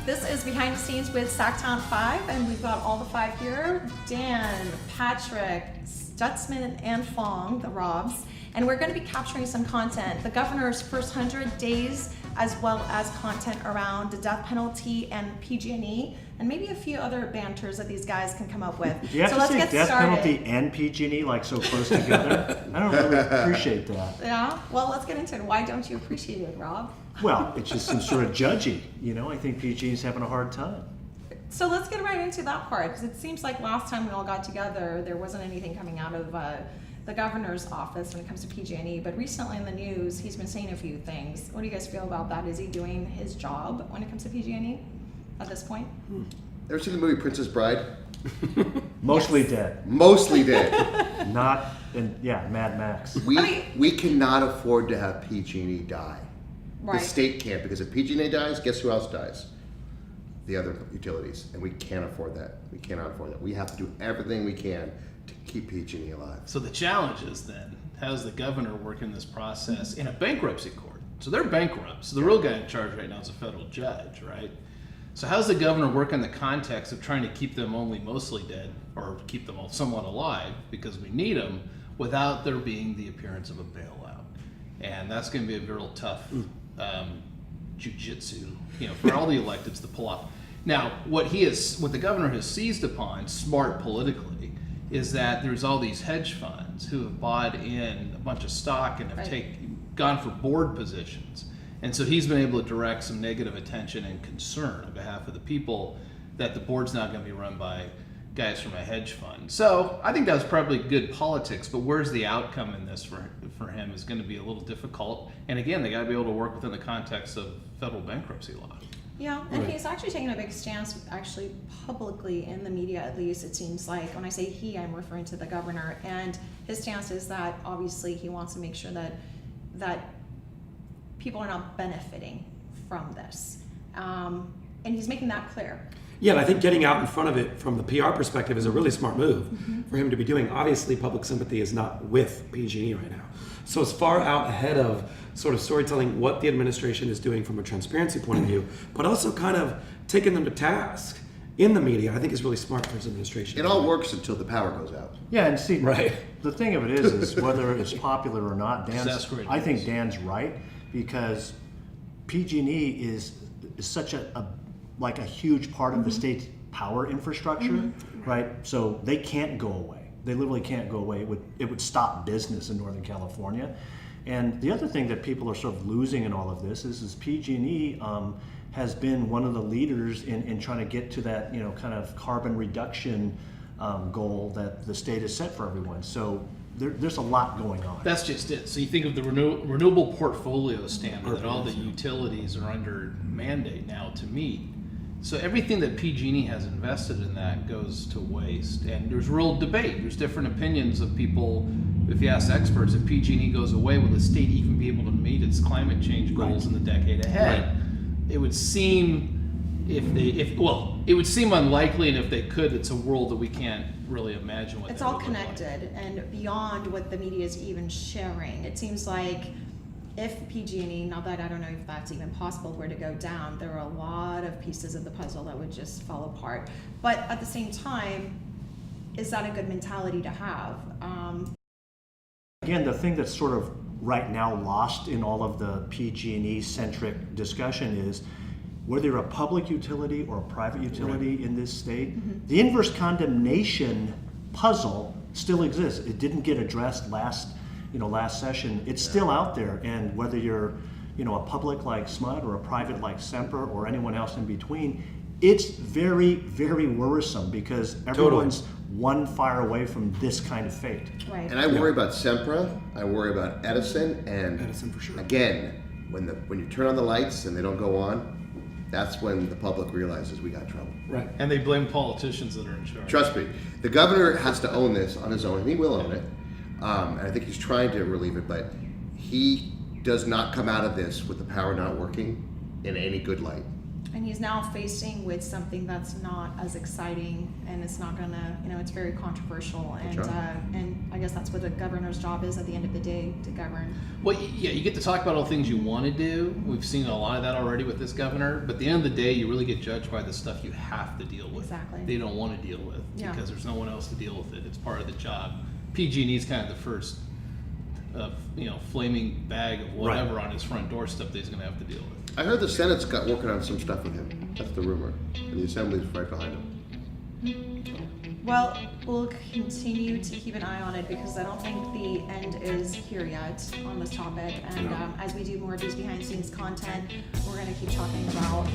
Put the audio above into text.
This is Behind the Scenes with Sacktown 5, and we've got all the 5 here. Dan, Patrick, Stutzman, and Fong, the Robs. And we're going to be capturing some content. The governor's first 100 days, as well as content around the death penalty and PG&E, and maybe a few other banters that these guys can come up with. Do you have to say death penalty and PG&E like so close together? I don't really appreciate that. Yeah? Well, let's get into it. Why don't you appreciate it, Rob? Well, it just seems sort of judgy. You know, I think PG&E's having a hard time. So let's get right into that part, because it seems like last time we all got together, there wasn't anything coming out of the governor's office when it comes to PG&E, but recently in the news, he's been saying a few things. What do you guys feel about that? Is he doing his job when it comes to PG&E at this point? Ever seen the movie Princess Bride? Mostly dead. Mostly dead. Not, Mad Max. We cannot afford to have PG&E die. Right. The state can't, because if PG&E dies, guess who else dies? The other utilities, and we can't afford that. We cannot afford that. We have to do everything we can to keep PG&E alive. So the challenge is then, how's the governor working this process in a bankruptcy court? So they're bankrupt. So the real guy in charge right now is a federal judge, right? So how's the governor work in the context of trying to keep them only mostly dead, or keep them all somewhat alive, because we need them, without there being the appearance of a bailout? And that's going to be a real tough jujitsu, for all the electeds to pull off. Now, what the governor has seized upon, smart politically, is that there's all these hedge funds who have bought in a bunch of stock and have gone for board positions. And so he's been able to direct some negative attention and concern on behalf of the people that the board's not going to be run by guys from a hedge fund. So I think that was probably good politics, but where's the outcome in this for him is going to be a little difficult. And again, they got to be able to work within the context of federal bankruptcy law. Yeah, and he's actually taking a big stance, actually publicly in the media, at least it seems like. When I say he, I'm referring to the governor, and his stance is that obviously he wants to make sure that people are not benefiting from this, and he's making that clear. Yeah, and I think getting out in front of it from the PR perspective is a really smart move for him to be doing. Obviously, public sympathy is not with PG&E right now. So as far out ahead of sort of storytelling what the administration is doing from a transparency point of view, but also kind of taking them to task in the media, I think is really smart for his administration. It all works until the power goes out. Yeah, and see, Right. the thing of it is whether it's popular or not, I think is. Dan's right, because PG&E is such a huge part of the state's power infrastructure, right? So they can't go away. They literally can't go away. It would stop business in Northern California. And the other thing that people are sort of losing in all of this is PG&E has been one of the leaders in trying to get to that kind of carbon reduction goal that the state has set for everyone. So there's a lot going on. That's just it. So you think of the renewable portfolio standard that all the utilities are under mandate now to meet. So everything that PG&E has invested in that goes to waste. And there's real debate. There's different opinions of people. If you ask experts, if PG&E goes away, will the state even be able to meet its climate change goals in the decade ahead? Right. It would seem it would seem unlikely, and if they could, it's a world that we can't really imagine what it's that all would look like. connected and beyond what the media is even sharing. It seems like if PG&E, now that I don't know if that's even possible, were to go down, there are a lot of pieces of the puzzle that would just fall apart. But at the same time, is that a good mentality to have? Again, the thing that's sort of right now lost in all of the PG&E centric discussion is whether you're a public utility or a private utility in this state, the inverse condemnation puzzle still exists. It didn't get addressed last session. It's still out there, and whether you're a public like SMUD or a private like Semper or anyone else in between, it's very, very worrisome because everyone's one fire away from this kind of fate. Right. And I worry about Sempra, I worry about Edison, and Edison for sure. Again, when you turn on the lights and they don't go on, that's when the public realizes we got trouble. Right. And they blame politicians that are in charge. Trust me, the governor has to own this on his own, and he will own it. And I think he's trying to relieve it, but he does not come out of this with the power not working in any good light. And he's now facing with something that's not as exciting, and it's not gonna, it's very controversial, and That's right. and I guess that's what the governor's job is at the end of the day, to govern. Well, yeah, you get to talk about all the things you want to do. We've seen a lot of that already with this governor. But at the end of the day, you really get judged by the stuff you have to deal with. Exactly. They don't want to deal with Yeah. because there's no one else to deal with it. It's part of the job. PG&E is kind of the first, flaming bag of whatever on his front doorstep that he's going to have to deal with. I heard the Senate's got working on some stuff with him. That's the rumor. And the Assembly's right behind him. Well, we'll continue to keep an eye on it because I don't think the end is here yet on this topic. And as we do more of these behind the scenes content, we're going to keep talking about